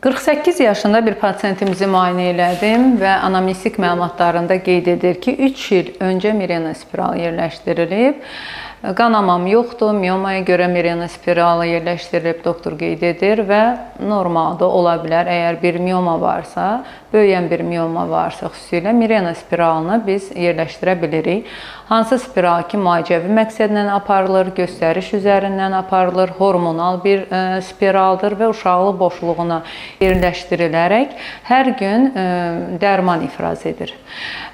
48 yaşında bir pasiyentimizi müayinə elədim və anamnestik məlumatlarında qeyd edir ki, 3 il öncə Mirena spiralı yerləşdirilib. Qanamam yoxdur, miyomaya görə Mirena spiralı yerləşdirilib, doktor qeyd edir və normalda ola bilər, əgər bir miyoma varsa, böyüyən bir miyoma varsa, xüsusilə Mirena spiralını biz yerləşdirə bilirik. Hansı spiral ki, müalicəvi məqsədlə aparılır, göstəriş üzərindən aparılır, hormonal bir spiraldır və uşaqlıq boşluğuna yerləşdirilərək hər gün dərman ifraz edir.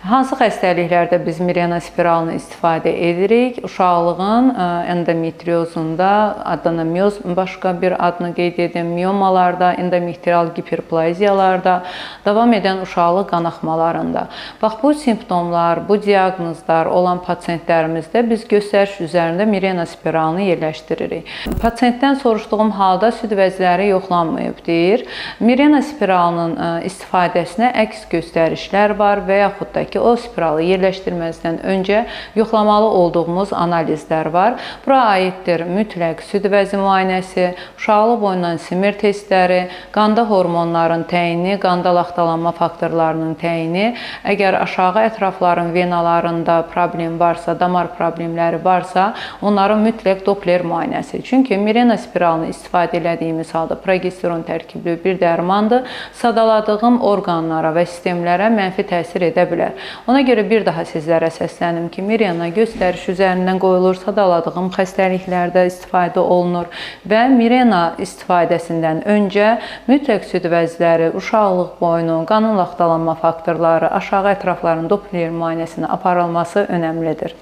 Hansı xəstəliklərdə biz Mirena spiralını istifadə edirik? Uşaqlığın endometriozunda, adenomyoz başqa bir adını qeyd edim, miyomalarda, endometrial hiperplaziyalarda, davam edən uşaqlıq qanaxmalarında. Bax, bu simptomlar, bu diaqnozlar olan pasiyentlərimizdə biz göstəriş üzərində Mirena spiralını yerləşdiririk. Pasiyentdən soruşduğum halda süd vəzləri yoxlanmayıb deyir. Mirena spiralının istifadəsinə əks göstərişlər var və yaxud da ki, o spiralı yerləşdirməzdən öncə yoxlamalı olduğumuz analizlər var. Bura aiddir mütləq süd vəzi müayinəsi, uşaqlıq boyundan simir testləri, qanda hormonların təyini, qanda laxtalanma faktorlarının təyini, əgər aşağı ətrafların venalarında problem varsa, damar problemləri varsa, onların mütləq Doppler müayinəsi. Çünki Mirena spiralını istifadə elədiyimiz halda progesteron tərkibli bir dərmandır, sadaladığım orqanlara və sistemlərə mənfi təsir edə bilər. Ona görə bir daha sizlərə səslənim ki, Mirena göstəriş üzərindən qoyulur, sadaladığım xəstəliklərdə istifadə olunur və Mirena istifadəsindən öncə mütləq süd vəzləri, uşaqlıq boyunu, qanın laxtalanma faktorları, aşağı ətrafların Doppler müayinəsinə aparılması önəmlidir.